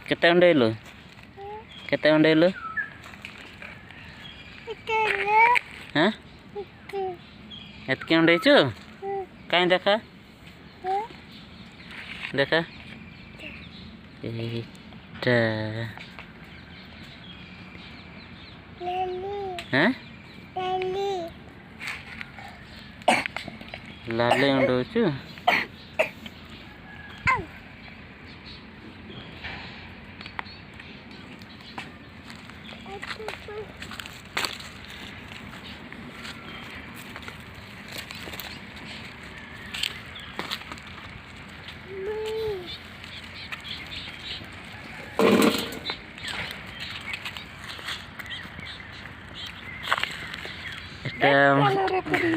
କେତେ ଅଣ୍ଡା ହେଲୁ କେତେ ଅଣ୍ଡା ହେଲୁ ହାଁ ଏତିକି ଅଣ୍ଡା ହେଇଛୁ କାହିଁ ଦେଖା ଦେଖା এইটা হ্যাঁ লালে অଣ୍ଡା হচ্ছু এটা